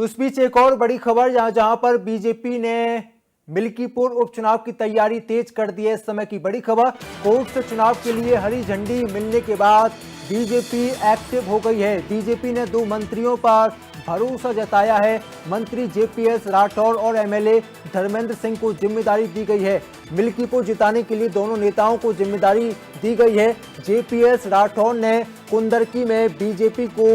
तो इस बीच एक और बड़ी खबर जहां पर बीजेपी ने मिल्कीपुर उपचुनाव की तैयारी तेज कर दी है। इस समय की बड़ी खबर, कोर्ट से चुनाव के लिए हरी झंडी मिलने के बाद बीजेपी एक्टिव हो गई है। बीजेपी ने 2 मंत्रियों पर भरोसा जताया है। मंत्री जेपीएस राठौर और एमएलए धर्मेंद्र सिंह को जिम्मेदारी दी गई है। मिल्कीपुर जिताने के लिए दोनों नेताओं को जिम्मेदारी दी गई है। जेपीएस राठौर ने कुंदरकी में बीजेपी को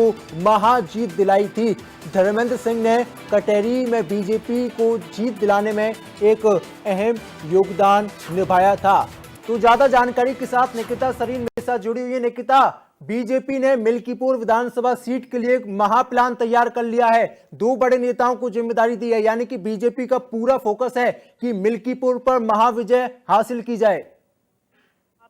महाजीत दिलाई थी। धर्मेंद्र सिंह ने कटेरी में बीजेपी को जीत दिलाने में एक अहम योगदान निभाया था। तो ज्यादा जानकारी के साथ निकिता सरीन मेरे साथ जुड़ी हुई है। निकिता, बीजेपी ने मिल्कीपुर विधानसभा सीट के लिए एक महाप्लान तैयार कर लिया है। 2 बड़े नेताओं को जिम्मेदारी दी है, यानी कि बीजेपी का पूरा फोकस है कि मिल्कीपुर पर महाविजय हासिल की जाए।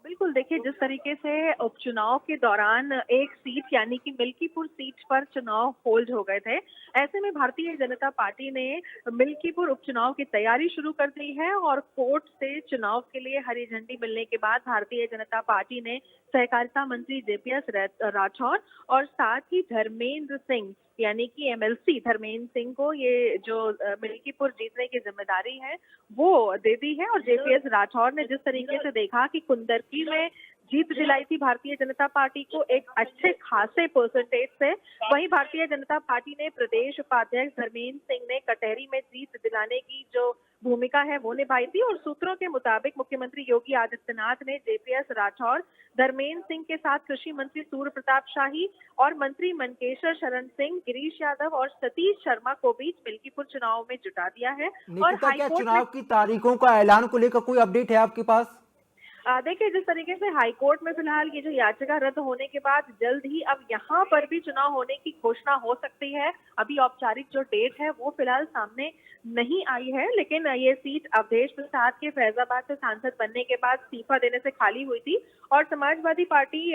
बिल्कुल, देखिए जिस तरीके से उपचुनाव के दौरान एक सीट यानी कि मिल्कीपुर सीट पर चुनाव होल्ड हो गए थे, ऐसे में भारतीय जनता पार्टी ने मिल्कीपुर उपचुनाव की तैयारी शुरू कर दी है और कोर्ट से चुनाव के लिए हरी झंडी मिलने के बाद भारतीय जनता पार्टी ने सहकारिता मंत्री जेपीएस राठौर और साथ ही धर्मेंद्र सिंह यानी कि एमएलसी धर्मेंद्र सिंह को ये जो मिल्कीपुर जीतने की जिम्मेदारी है वो दे दी है। और जेपीएस राठौर ने जिस तरीके से देखा कि कुंदरकी में जीत दिलाई थी भारतीय जनता पार्टी को एक अच्छे खासे परसेंटेज से, वहीं भारतीय जनता पार्टी ने प्रदेश उपाध्यक्ष धर्मेंद्र सिंह ने कटेरी में जीत दिलाने की जो भूमिका है वो निभाई थी। और सूत्रों के मुताबिक मुख्यमंत्री योगी आदित्यनाथ ने जेपीएस राठौर, धर्मेंद्र सिंह के साथ कृषि मंत्री सूर्य प्रताप शाही और मंत्री मनकेश्वर शरण सिंह, गिरीश यादव और सतीश शर्मा को भी मिल्कीपुर चुनाव में जुटा दिया है। और हाईकोर्ट चुनाव की तारीखों का ऐलान को लेकर कोई अपडेट है आपके पास? देखिए जिस तरीके से हाईकोर्ट में फिलहाल ये जो याचिका रद्द होने के बाद जल्द ही अब यहाँ पर भी चुनाव होने की घोषणा हो सकती है। अभी औपचारिक जो डेट है वो फिलहाल सामने नहीं आई है, लेकिन ये सीट अवधेश प्रसाद के फैजाबाद से सांसद बनने के बाद इस्तीफा देने से खाली हुई थी और समाजवादी पार्टी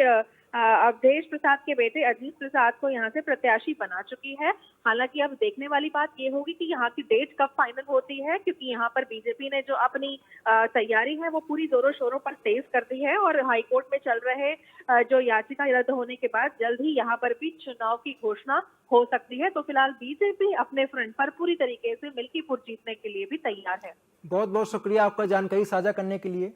अवधेश प्रसाद के बेटे अजीत प्रसाद को यहाँ से प्रत्याशी बना चुकी है। हालांकि अब देखने वाली बात ये होगी कि यहाँ की डेट कब फाइनल होती है, क्योंकि यहाँ पर बीजेपी ने जो अपनी तैयारी है वो पूरी जोरों शोरों पर तेज कर दी है और हाईकोर्ट में चल रहे जो याचिका रद्द होने के बाद जल्द ही यहाँ पर भी चुनाव की घोषणा हो सकती है। तो फिलहाल बीजेपी अपने फ्रंट पर पूरी तरीके से मिल्कीपुर जीतने के लिए भी तैयार है। बहुत बहुत शुक्रिया आपका जानकारी साझा करने के लिए।